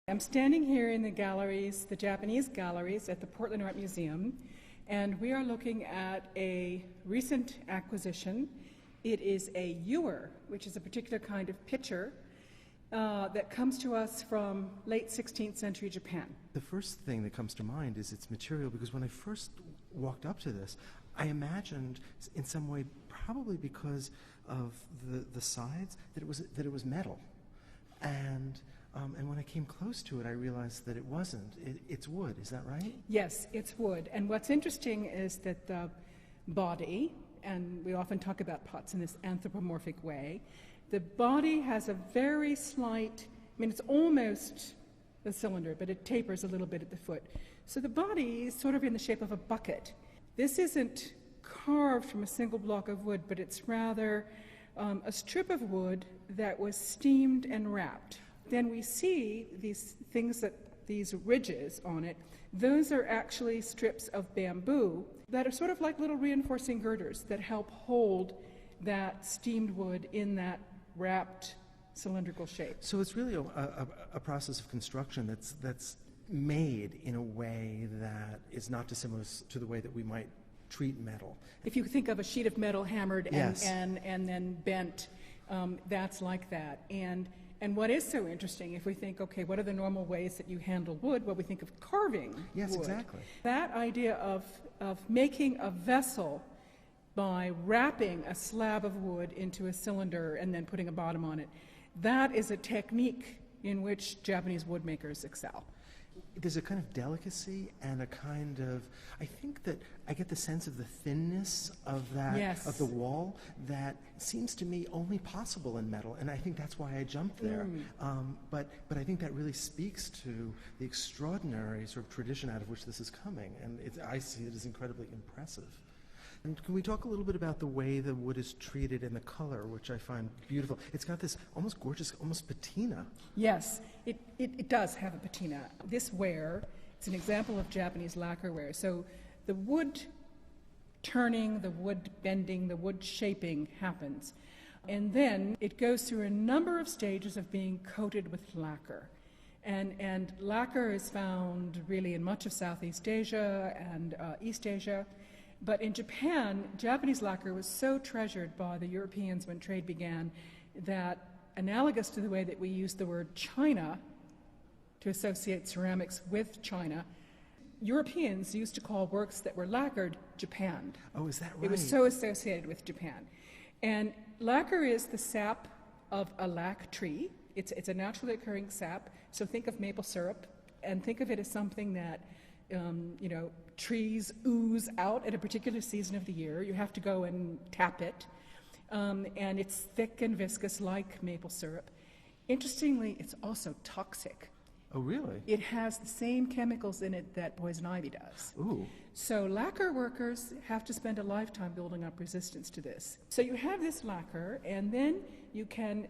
I'm standing here in the galleries, the Japanese galleries at the Portland Art Museum, and we are looking at a recent acquisition. It is a ewer, which is a particular kind of pitcher that comes to us from late 16th century Japan. The first thing that comes to mind is its material, because when I first walked up to this, I imagined in some way, probably because of the sides, that it was metal. And when I came close to it, I realized that it wasn't. It's wood, is that right? Yes, it's wood. And what's interesting is that the body, and we often talk about pots in this anthropomorphic way, the body has a very slight, it's almost a cylinder, but it tapers a little bit at the foot. So the body is sort of in the shape of a bucket. This isn't carved from a single block of wood, but it's rather a strip of wood that was steamed and wrapped. Then we see these things, these ridges on it. Those are actually strips of bamboo that are sort of like little reinforcing girders that help hold that steamed wood in that wrapped cylindrical shape. So it's really a process of construction that's made in a way that is not dissimilar to the way that we might treat metal. If you think of a sheet of metal hammered Yes. and then bent, that's like that. And what is so interesting, if we think, okay, what are the normal ways that you handle wood? Well, we think of carving Yes, wood. exactly. That idea of making a vessel by wrapping a slab of wood into a cylinder and then putting a bottom on it, that is a technique in which Japanese woodmakers excel. There's a kind of delicacy and a kind of, I think that I get the sense of the thinness of that, Yes. of the wall, that seems to me only possible in metal, and I think that's why I jumped there. But I think that really speaks to the extraordinary sort of tradition out of which this is coming, and I see it as incredibly impressive. And can we talk a little bit about the way the wood is treated and the color, which I find beautiful? It's got this almost gorgeous, almost patina. Yes, it does have a patina. This ware, it's an example of Japanese lacquer ware. So the wood turning, the wood bending, the wood shaping happens. And then it goes through a number of stages of being coated with lacquer. And lacquer is found really in much of Southeast Asia and East Asia. But in Japan, Japanese lacquer was so treasured by the Europeans when trade began that, analogous to the way that we use the word China to associate ceramics with China, Europeans used to call works that were lacquered Japan. Oh, is that right? It was so associated with Japan. And lacquer is the sap of a lac tree. It's a naturally occurring sap. So think of maple syrup and think of it as something that trees ooze out at a particular season of the year. You have to go and tap it. And it's thick and viscous like maple syrup. Interestingly, it's also toxic. Oh, really? It has the same chemicals in it that poison ivy does. Ooh. So lacquer workers have to spend a lifetime building up resistance to this. So you have this lacquer, and then you can,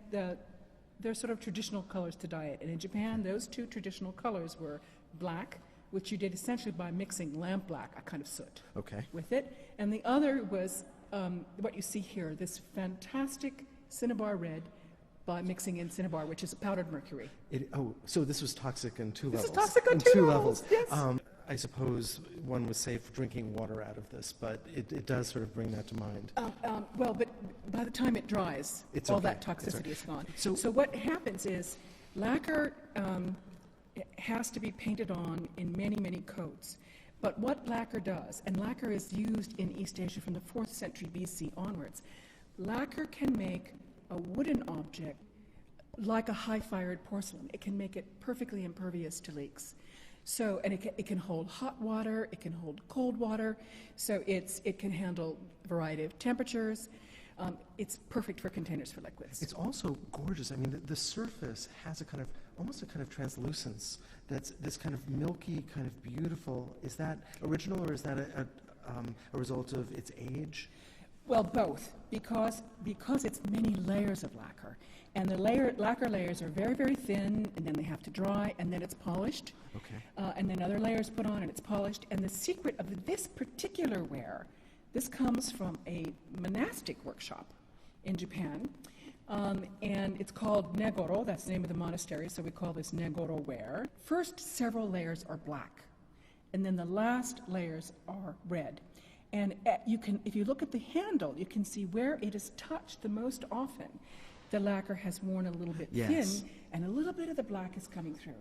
there's sort of traditional colors to dye it. And in Japan, those two traditional colors were black, which you did essentially by mixing lampblack, a kind of soot, with it. And the other was what you see here, this fantastic cinnabar red by mixing in cinnabar, which is powdered mercury. So this was toxic in two levels. This is toxic on two levels, yes. I suppose one was safe drinking water out of this, but it does sort of bring that to mind. Well, but by the time it dries, all that toxicity is gone. So what happens is lacquer has to be painted on in many, many coats. But what lacquer does, and lacquer is used in East Asia from the 4th century BC onwards, lacquer can make a wooden object like a high-fired porcelain. It can make it perfectly impervious to leaks. So, and it can hold hot water, it can hold cold water, so it can handle a variety of temperatures. It's perfect for containers for liquids. It's also gorgeous. I mean, the surface has almost a kind of translucence that's this kind of milky, kind of beautiful. Is that original, or is that a result of its age? Well, both, because it's many layers of lacquer. And the lacquer layers are very, very thin, and then they have to dry, and then it's polished. Okay. And then other layers put on, and it's polished. And the secret of this particular ware, this comes from a monastic workshop in Japan, and it's called Negoro. That's the name of the monastery, so we call this Negoro ware. First several layers are black, and then the last layers are red. And if you look at the handle, you can see where it is touched the most often. The lacquer has worn a little bit thin, and a little bit of the black is coming through.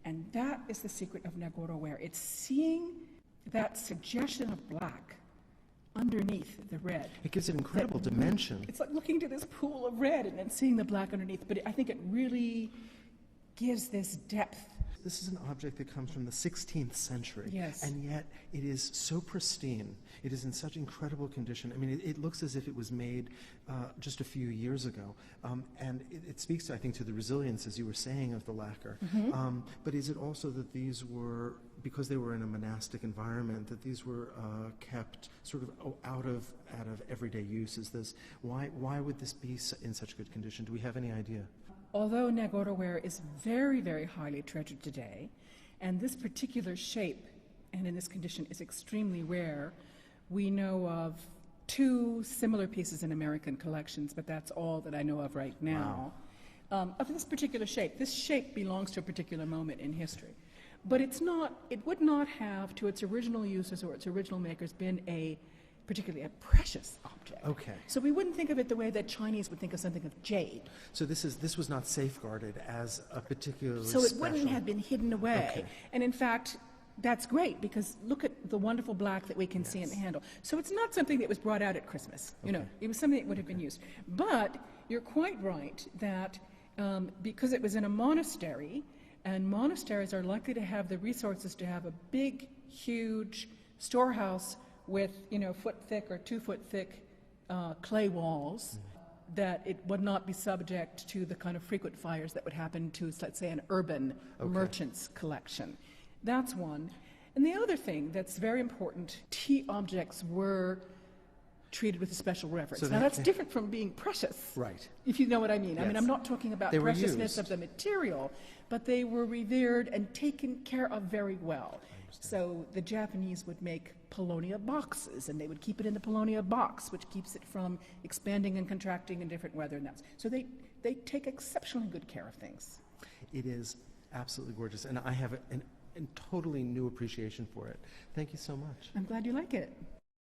And that is the secret of Negoro ware. It's seeing that suggestion of black underneath the red. It gives it incredible dimension. It's like looking to this pool of red and then seeing the black underneath. But I think it really gives this depth. This is an object that comes from the 16th century, yes, and yet it is so pristine. It is in such incredible condition. I mean, it looks as if it was made just a few years ago, and it speaks, I think, to the resilience, as you were saying, of the lacquer. Mm-hmm. But is it also that these were, because they were in a monastic environment, that these were kept sort of out of everyday use? Is this why would this be in such good condition? Do we have any idea? Although Negoro ware is very, very highly treasured today, and this particular shape and in this condition is extremely rare, we know of 2 similar pieces in American collections, but that's all that I know of right now. Wow. Of this particular shape. This shape belongs to a particular moment in history. But it would not have, to its original users or its original makers, been particularly a precious object. Okay. So we wouldn't think of it the way that Chinese would think of something of jade. So this was not safeguarded as a particularly So it special. wouldn't have been hidden away. Okay. And in fact, that's great, because look at the wonderful black that we can see in the handle. So it's not something that was brought out at Christmas. You know, it was something that would have been used. But you're quite right that because it was in a monastery, and monasteries are likely to have the resources to have a big, huge storehouse with, 1-foot thick or 2-foot thick clay walls, that it would not be subject to the kind of frequent fires that would happen to, let's say, an urban merchant's collection. That's one. And the other thing that's very important, tea objects were treated with a special reverence. So now that's different from being precious, right? If you know what I mean. Yes. I mean, I'm not talking about They were preciousness used. of the material, but they were revered and taken care of very well. So the Japanese would make paulownia boxes, and they would keep it in the paulownia box, which keeps it from expanding and contracting in different weather and that. So they take exceptionally good care of things. It is absolutely gorgeous, and I have a totally new appreciation for it. Thank you so much. I'm glad you like it.